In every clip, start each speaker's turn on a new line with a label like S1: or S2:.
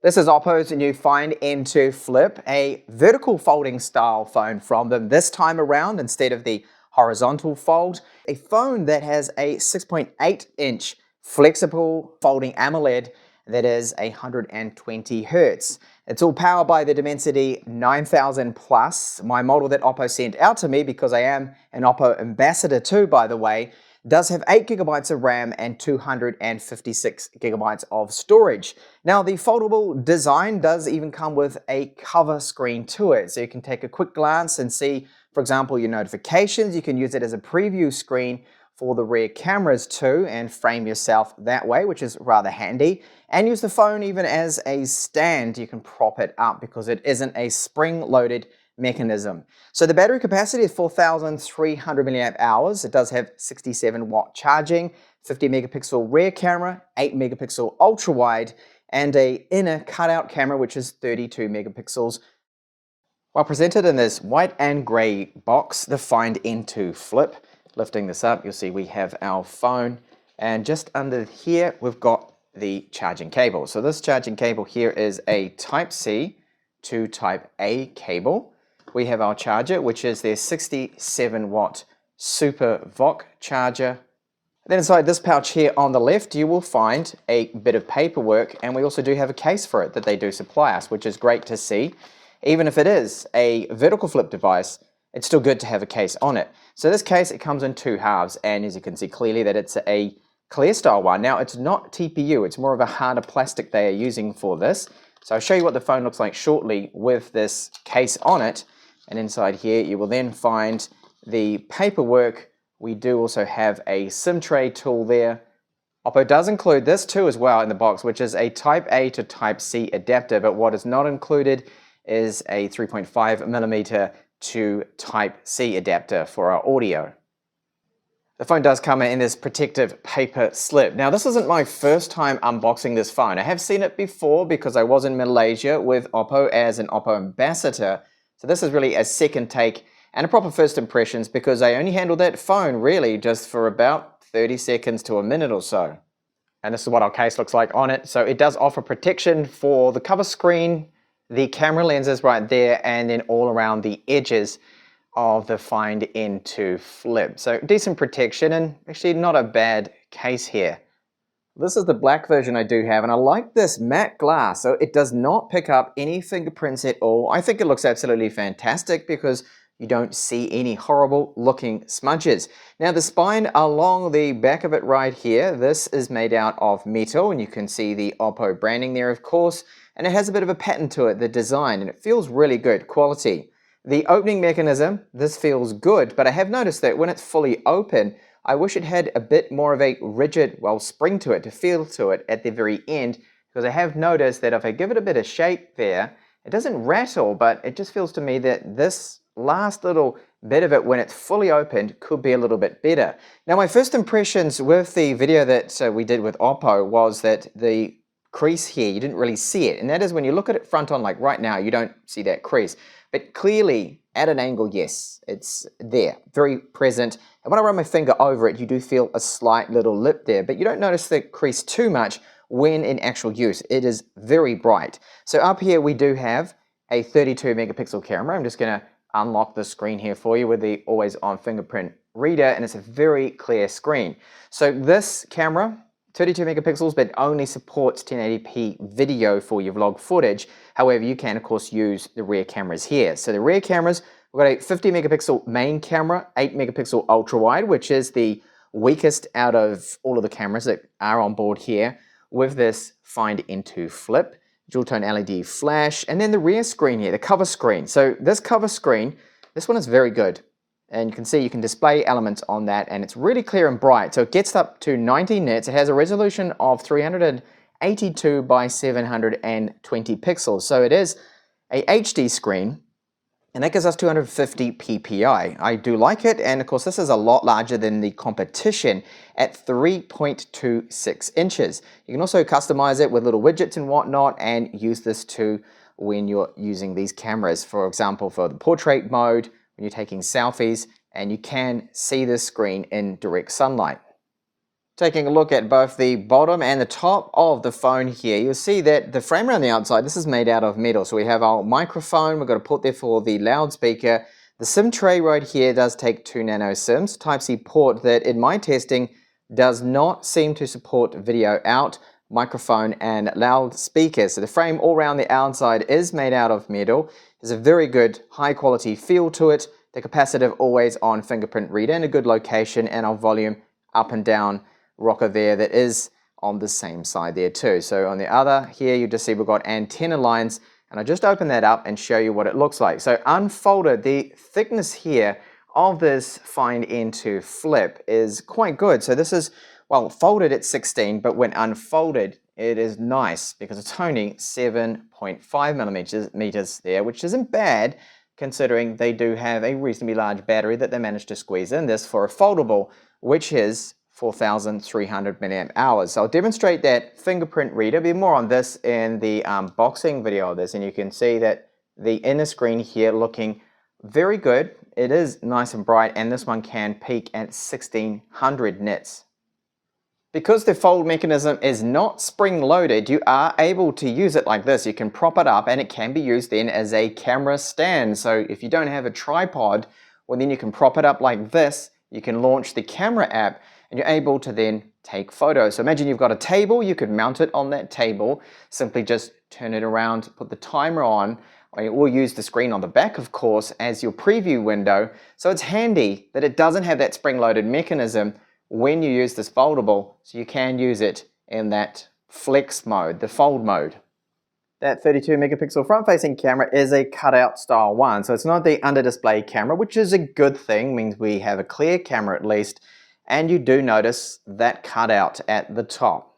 S1: This is Oppo's new Find N2 Flip, a vertical folding style phone from them this time around instead of the horizontal fold. A phone that has a 6.8-inch flexible folding AMOLED that is 120 Hz. It's all powered by the Dimensity 9000 Plus. My model that Oppo sent out to me, because I am an Oppo ambassador too, by the way, does have 8 GB of RAM and 256 GB of storage. Now, the foldable design does even come with a cover screen to it, so you can take a quick glance and see, for example, your notifications. You can use it as a preview screen for the rear cameras too, and frame yourself that way, which is rather handy. And use the phone even as a stand. You can prop it up because it isn't a spring-loaded mechanism. So the battery capacity is 4,300 milliamp hours. It does have 67-watt charging, 50 megapixel rear camera, 8 megapixel ultra wide, and a inner cutout camera which is 32 megapixels. While presented in this white and gray box, the Find N2 Flip. Lifting this up, you'll see we have our phone, and just under here we've got the charging cable. So this charging cable here is a Type-C to Type-A cable. We have our charger, which is their 67-watt Super VOC charger. Then inside this pouch here on the left, you will find a bit of paperwork, and we also do have a case for it that they do supply us, which is great to see. Even if it is a vertical flip device, it's still good to have a case on it. So this case, it comes in two halves, and as you can see clearly that it's a clear style one. Now, it's not TPU, it's more of a harder plastic they are using for this. So I'll show you what the phone looks like shortly with this case on it. And inside here, you will then find the paperwork. We do also have a SIM tray tool there. Oppo does include this too as well in the box, which is a Type-A to Type-C adapter, but what is not included is a 3.5mm to Type-C adapter for our audio. The phone does come in this protective paper slip. Now, this isn't my first time unboxing this phone. I have seen it before because I was in Malaysia with Oppo as an Oppo ambassador. So this is really a second take and a proper first impressions, because I only handled that phone really just for about 30 seconds to a minute or so. And this is what our case looks like on it. So it does offer protection for the cover screen, the camera lenses right there, and then all around the edges of the Find N2 Flip. So decent protection, and actually not a bad case here. This is the black version I do have, and I like this matte glass, so it does not pick up any fingerprints at all. I think it looks absolutely fantastic because you don't see any horrible looking smudges. Now, the spine along the back of it right here, this is made out of metal, and you can see the Oppo branding there, of course, and it has a bit of a pattern to it, the design, and it feels really good quality. The opening mechanism, this feels good, but I have noticed that when it's fully open, I wish it had a bit more of a rigid, well, spring to it, to feel to it at the very end, because I have noticed that if I give it a bit of shape there, it doesn't rattle, but it just feels to me that this last little bit of it, when it's fully opened, could be a little bit better. Now, my first impressions with the video that we did with Oppo was that the crease here, you didn't really see it, and that is when you look at it front on, like right now, you don't see that crease. But clearly, at an angle, yes, it's there, very present. And when I run my finger over it, you do feel a slight little lip there, but you don't notice the crease too much when in actual use. It is very bright. So up here, we do have a 32 megapixel camera. I'm just gonna unlock the screen here for you with the always on fingerprint reader, and it's a very clear screen. So this camera, 32 megapixels, but only supports 1080p video for your vlog footage. However, you can, of course, use the rear cameras here. So the rear cameras, we've got a 50 megapixel main camera, 8 megapixel ultra wide, which is the weakest out of all of the cameras that are on board here with this Find N2 Flip, dual tone LED flash, and then the rear screen here, the cover screen. So this cover screen, this one is very good. And you can see you can display elements on that, and it's really clear and bright. So it gets up to 90 nits. It has a resolution of 382 by 720 pixels. So it is a HD screen, and that gives us 250 ppi. I do like it, and of course this is a lot larger than the competition at 3.26 inches. You can also customize it with little widgets and whatnot, and use this too when you're using these cameras. For example, for the portrait mode, when you're taking selfies, and you can see this screen in direct sunlight. Taking a look at both the bottom and the top of the phone here, you'll see that the frame around the outside, this is made out of metal. So we have our microphone, we've got a port there for the loudspeaker. The SIM tray right here does take 2 nano SIMs, Type-C port that in my testing does not seem to support video out, microphone and loudspeaker. So the frame all around the outside is made out of metal. There's a very good high quality feel to it. The capacitive always on fingerprint reader in a good location, and our volume up and down rocker there that is on the same side there too. So on the other here, you just see we've got antenna lines, and I'll just open that up and show you what it looks like. So unfolded, the thickness here of this Find N2 Flip is quite good. So this is, well, folded at 16, but when unfolded, it is nice because it's only 7.5 millimeters there, which isn't bad considering they do have a reasonably large battery that they managed to squeeze in this for a foldable, which is 4,300 milliamp hours. So I'll demonstrate that fingerprint reader. There'll be more on this in the unboxing video of this, and you can see that the inner screen here looking very good. It is nice and bright, and this one can peak at 1,600 nits. Because the fold mechanism is not spring-loaded, you are able to use it like this. You can prop it up, and it can be used then as a camera stand. So if you don't have a tripod, well then you can prop it up like this. You can launch the camera app, and you're able to then take photos. So imagine you've got a table, you could mount it on that table, simply just turn it around, put the timer on, or use the screen on the back, of course, as your preview window. So it's handy that it doesn't have that spring-loaded mechanism when you use this foldable, so you can use it in that flex mode, the fold mode. That 32 megapixel front-facing camera is a cutout style one, so it's not the under-display camera, which is a good thing, means we have a clear camera at least, and you do notice that cutout at the top.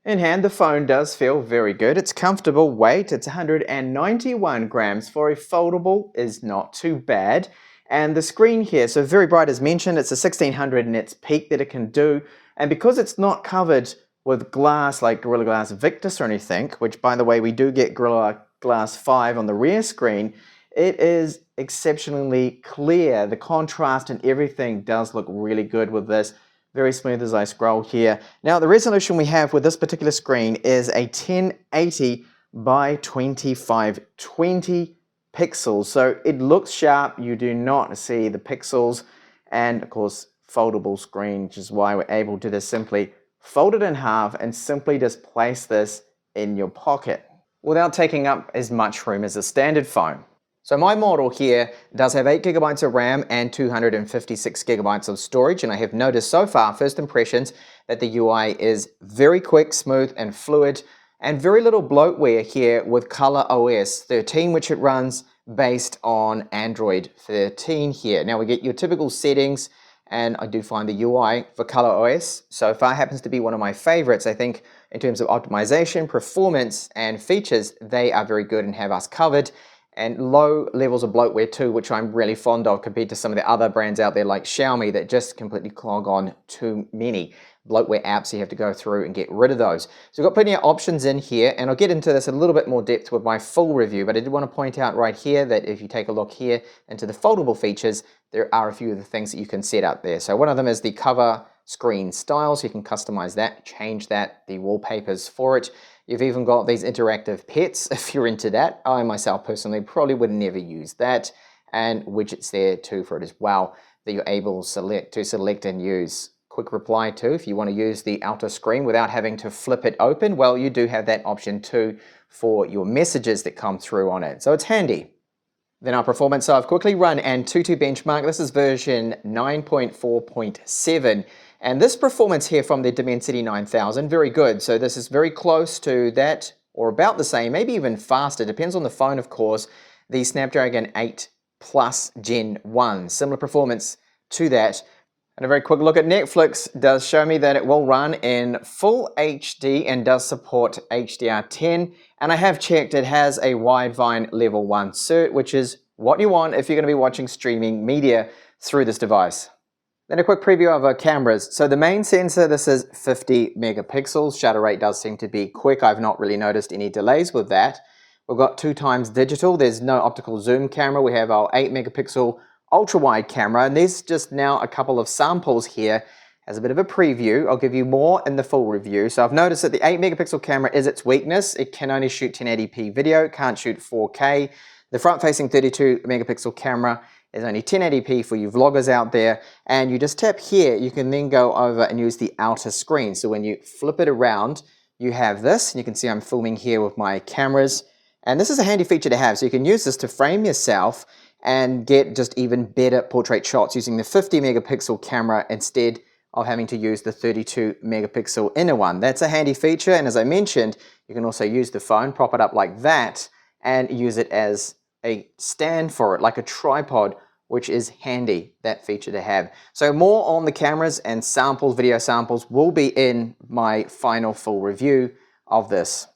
S1: In hand, the phone does feel very good. It's comfortable weight. It's 191 grams for a foldable, is not too bad. And the screen here, so very bright as mentioned, it's a 1600 nits peak that it can do. And because it's not covered with glass like Gorilla Glass Victus or anything, which by the way, we do get Gorilla Glass 5 on the rear screen, it is exceptionally clear. The contrast and everything does look really good with this. Very smooth as I scroll here. Now the resolution we have with this particular screen is a 1080 by 2520 pixels. So it looks sharp. You do not see the pixels. And of course, foldable screen, which is why we're able to just simply fold it in half and simply just place this in your pocket without taking up as much room as a standard phone. So my model here does have 8 gigabytes of RAM and 256 gigabytes of storage, and I have noticed so far, first impressions, that the UI is very quick, smooth and fluid, and very little bloatware here with Color OS 13, which it runs based on Android 13 here. Now we get your typical settings, and I do find the UI for Color OS so far happens to be one of my favorites. I think in terms of optimization, performance and features, they are very good and have us covered. And low levels of bloatware too, which I'm really fond of compared to some of the other brands out there like Xiaomi that just completely clog on too many bloatware apps. So you have to go through and get rid of those. So we've got plenty of options in here, and I'll get into this a little bit more depth with my full review, but I did want to point out right here that if you take a look here into the foldable features, there are a few of the things that you can set up there. So one of them is the cover screen style, so you can customize that, change that, the wallpapers for it. You've even got these interactive pets if you're into that. I myself personally probably would never use that, and widgets there too for it as well that you're able to select and use. Quick reply too, if you want to use the outer screen without having to flip it open, well, you do have that option too for your messages that come through on it, so it's handy. Then our performance, so I've quickly run Antutu benchmark. This is version 9.4.7. And this performance here from the Dimensity 9000, very good. So this is very close to that, or about the same, maybe even faster, depends on the phone of course, the Snapdragon 8 Plus Gen 1. Similar performance to that. And a very quick look at Netflix does show me that it will run in full HD and does support HDR10. And I have checked, it has a Widevine Level 1 cert, which is what you want if you're going to be watching streaming media through this device. Then a quick preview of our cameras. So the main sensor, this is 50 megapixels. Shutter rate does seem to be quick. I've not really noticed any delays with that. We've got 2x digital. There's no optical zoom camera. We have our 8 megapixel ultra wide camera, and there's just now a couple of samples here. as a bit of a preview. I'll give you more in the full review. So I've noticed that the 8 megapixel camera is its weakness. It can only shoot 1080p video, can't shoot 4K. The front-facing 32 megapixel camera is only 1080p for you vloggers out there, and you just tap here, you can then go over and use the outer screen. So when you flip it around, you have this, and you can see I'm filming here with my cameras, and this is a handy feature to have, so you can use this to frame yourself and get just even better portrait shots using the 50 megapixel camera instead of having to use the 32 megapixel inner one. That's a handy feature, and as I mentioned, you can also use the phone, prop it up like that, and use it as a stand for it, like a tripod, which is handy, that feature to have. So more on the cameras and samples, video samples, will be in my final full review of this.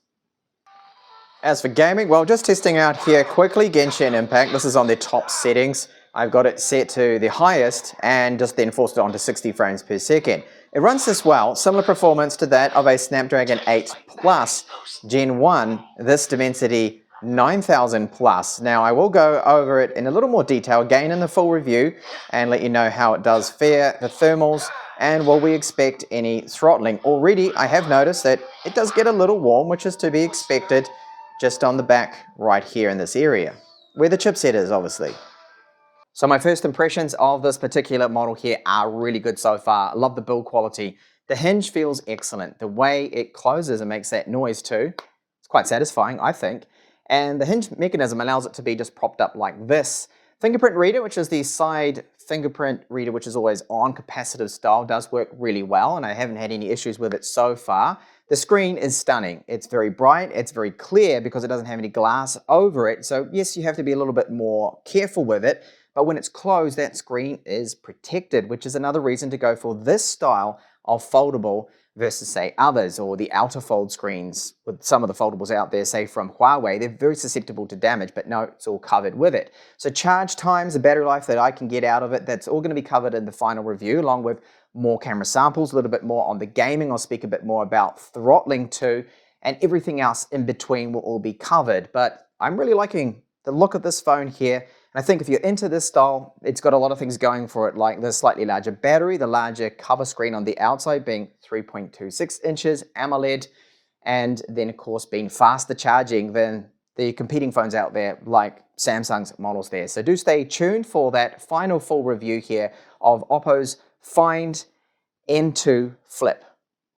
S1: As for gaming, well, just testing out here quickly, Genshin Impact. This is on the top settings. I've got it set to the highest and just then forced it on to 60 frames per second. It runs this well, similar performance to that of a Snapdragon 8 Plus Gen 1, this Dimensity 9000 Plus. Now I will go over it in a little more detail again in the full review and let you know how it does fare, the thermals, and will we expect any throttling. Already I have noticed that it does get a little warm, which is to be expected just on the back right here in this area, where the chipset is obviously. So my first impressions of this particular model here are really good so far. I love the build quality. The hinge feels excellent. The way it closes and makes that noise too, it's quite satisfying, I think. And the hinge mechanism allows it to be just propped up like this. Fingerprint reader, which is the side fingerprint reader, which is always on, capacitive style, does work really well, and I haven't had any issues with it so far. The screen is stunning. It's very bright, it's very clear because it doesn't have any glass over it, so yes, you have to be a little bit more careful with it, but when it's closed, that screen is protected, which is another reason to go for this style of foldable versus, say, others, or the outer fold screens with some of the foldables out there, say from Huawei. They're very susceptible to damage, but no, it's all covered with it. So charge times, the battery life that I can get out of it, that's all going to be covered in the final review, along with more camera samples, a little bit more on the gaming. I'll speak a bit more about throttling too, and everything else in between will all be covered. But I'm really liking the look of this phone here. And I think if you're into this style, it's got a lot of things going for it, like the slightly larger battery, the larger cover screen on the outside being 3.26 inches, AMOLED, and then of course being faster charging than the competing phones out there like Samsung's models there. So do stay tuned for that final full review here of Oppo's Find N2 Flip.